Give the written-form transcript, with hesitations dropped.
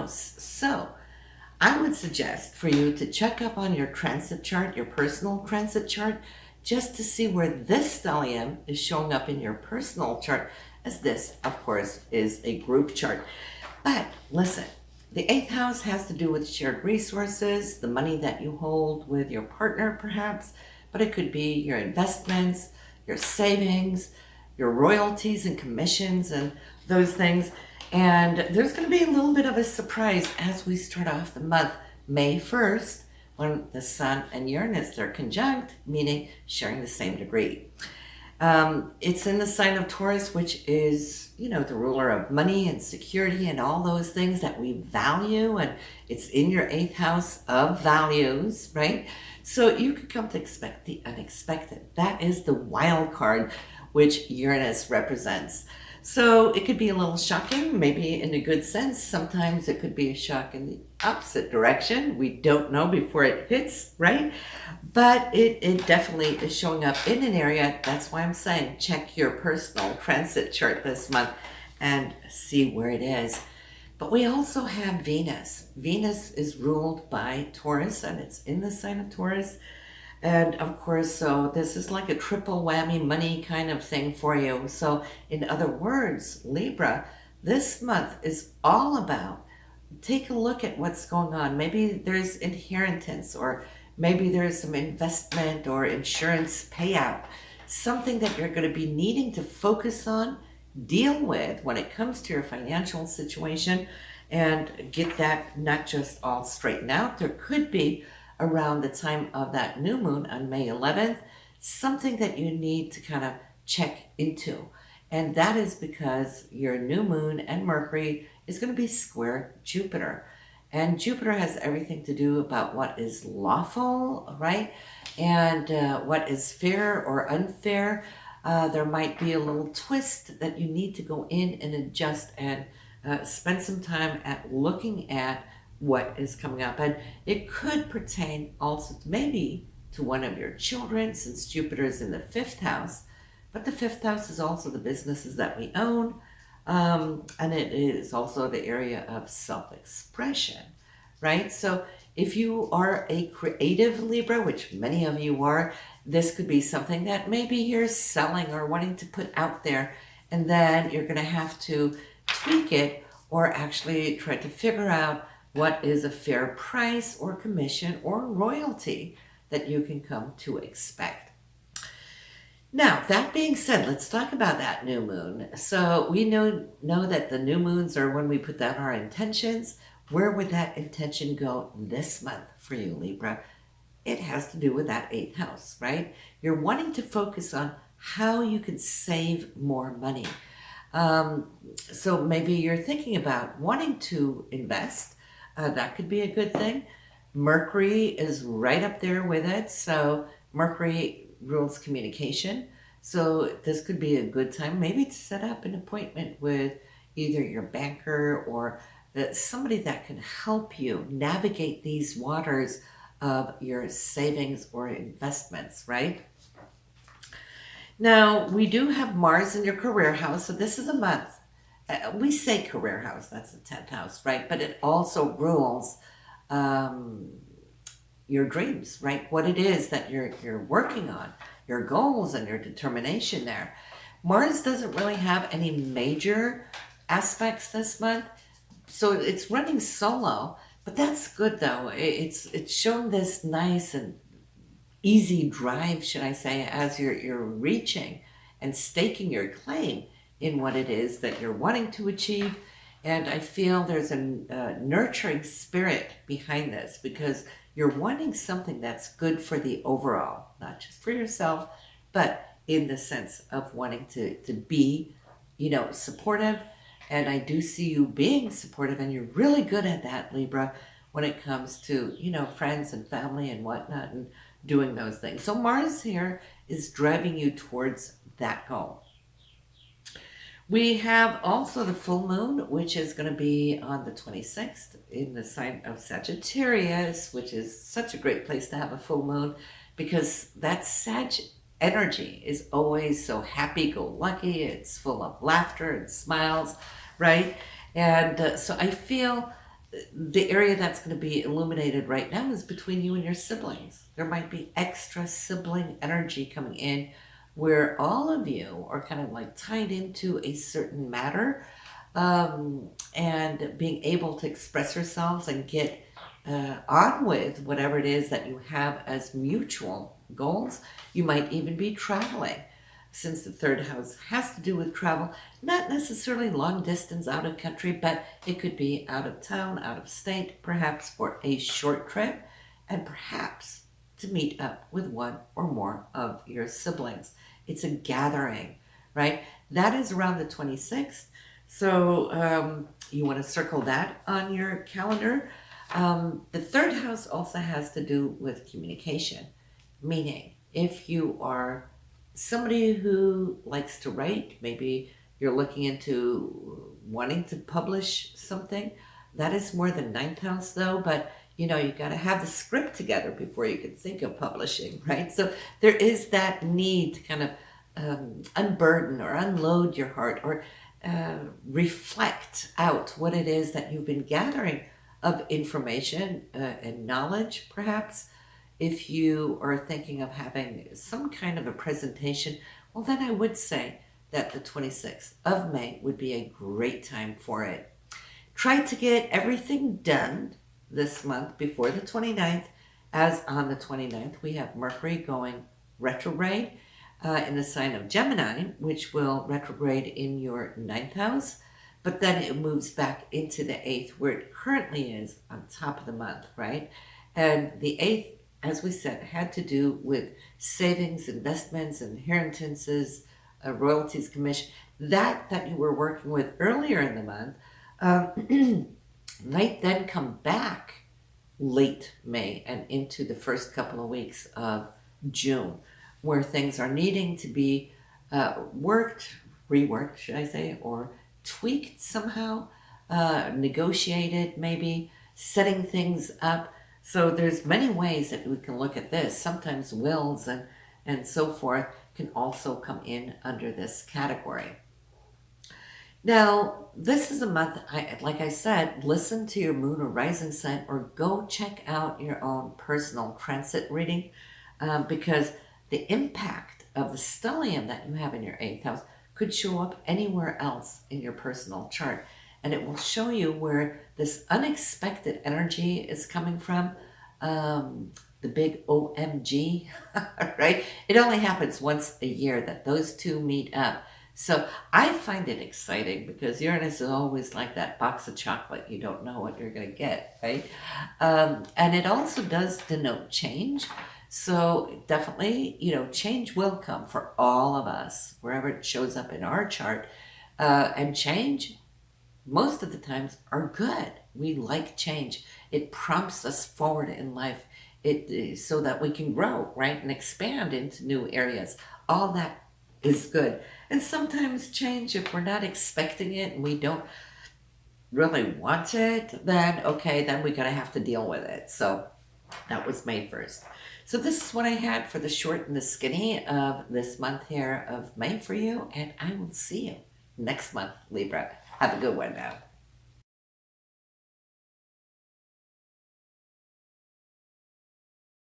house. So I would suggest for you to check up on your transit chart, your personal transit chart, just to see where this stellium is showing up in your personal chart, as this, of course, is a group chart. But listen, the 8th house has to do with shared resources, the money that you hold with your partner perhaps, but it could be your investments, your savings, your royalties and commissions and those things. And there's going to be a little bit of a surprise as we start off the month, May 1st, when the Sun and Uranus are conjunct, meaning sharing the same degree. It's in the sign of Taurus, which is, the ruler of money and security and all those things that we value. And it's in your 8th house of values, right? So you could come to expect the unexpected. That is the wild card, which Uranus represents. So it could be a little shocking, maybe in a good sense. Sometimes it could be a shock in the opposite direction. We don't know before it hits, right? But it definitely is showing up in an area. That's why I'm saying check your personal transit chart this month and see where it is. But we also have Venus. Venus is ruled by Taurus, and it's in the sign of Taurus. And of course, so this is like a triple whammy money kind of thing for you. So in other words, Libra, this month is all about take a look at what's going on. Maybe there's inheritance, or maybe there's some investment or insurance payout, something that you're going to be needing to focus on, deal with when it comes to your financial situation, and get that not just all straightened out. There could be around the time of that new moon on May 11th, something that you need to kind of check into. And that is because your new moon and Mercury is going to be square Jupiter. And Jupiter has everything to do about what is lawful, right? And what is fair or unfair. There might be a little twist that you need to go in and adjust and spend some time at looking at what is coming up. And it could pertain also maybe to one of your children, since Jupiter is in the 5th house. But the 5th house is also the businesses that we own. And it is also the area of self-expression, right? So if you are a creative Libra, which many of you are, this could be something that maybe you're selling or wanting to put out there, and then you're going to have to tweak it or actually try to figure out what is a fair price or commission or royalty that you can come to expect. Now, that being said, let's talk about that new moon. So we know that the new moons are when we put down our intentions. Where would that intention go this month for you, Libra? It has to do with that 8th house, right? You're wanting to focus on how you can save more money. So maybe you're thinking about wanting to invest. That could be a good thing. Mercury is right up there with it. So Mercury rules communication. So this could be a good time maybe to set up an appointment with either your banker or somebody that can help you navigate these waters of your savings or investments, right? Now, we do have Mars in your career house. So this is a month. We say career house, that's the 10th house, right? But it also rules your dreams, right? What it is that you're working on, your goals and your determination there. Mars doesn't really have any major aspects this month, so it's running solo, but that's good though. It's shown this nice and easy drive, should I say, as you're reaching and staking your claim in what it is that you're wanting to achieve. And I feel there's a nurturing spirit behind this, because you're wanting something that's good for the overall, not just for yourself, but in the sense of wanting to be, supportive. And I do see you being supportive, and you're really good at that, Libra, when it comes to, friends and family and whatnot, and doing those things. So Mars here is driving you towards that goal. We have also the full moon, which is going to be on the 26th in the sign of Sagittarius, which is such a great place to have a full moon, because that Sag energy is always so happy-go-lucky. It's full of laughter and smiles, right? And so I feel the area that's going to be illuminated right now is between you and your siblings. There might be extra sibling energy coming in where all of you are kind of like tied into a certain matter, and being able to express yourselves and get on with whatever it is that you have as mutual goals. You might even be traveling, since the third house has to do with travel, not necessarily long distance out of country, but it could be out of town, out of state, perhaps for a short trip, and perhaps to meet up with one or more of your siblings. It's a gathering, right? That is around the 26th. So you want to circle that on your calendar. The third house also has to do with communication, meaning if you are somebody who likes to write, maybe you're looking into wanting to publish something. That is more the ninth house though, but you know, you got to have the script together before you can think of publishing, right? So there is that need to kind of unburden or unload your heart, or reflect out what it is that you've been gathering of information and knowledge, perhaps. If you are thinking of having some kind of a presentation, well, then I would say that the 26th of May would be a great time for it. Try to get everything done this month before the 29th, as on the 29th we have Mercury going retrograde in the sign of Gemini, which will retrograde in your ninth house, but then it moves back into the 8th, where it currently is on top of the month, right? And the 8th, as we said, had to do with savings, investments, inheritances, royalties, commission. That you were working with earlier in the month might then come back late May and into the first couple of weeks of June, where things are needing to be reworked, should I say, or tweaked somehow, negotiated maybe, setting things up. So there's many ways that we can look at this. Sometimes wills and so forth can also come in under this category. Now, this is a month, like I said, listen to your moon or rising sign, or go check out your own personal transit reading, because the impact of the stellium that you have in your 8th house could show up anywhere else in your personal chart. And it will show you where this unexpected energy is coming from. The big OMG, right? It only happens once a year that those two meet up. So I find it exciting because Uranus is always like that box of chocolate. You don't know what you're going to get, right? And it also does denote change. So definitely, change will come for all of us, wherever it shows up in our chart. And change, most of the times, are good. We like change. It prompts us forward in life, so that we can grow, right, and expand into new areas. All that is good. And sometimes change, if we're not expecting it and we don't really want it, then we're going to have to deal with it. So that was May 1st. So this is what I had for the short and the skinny of this month here of May for you. And I will see you next month, Libra. Have a good one now.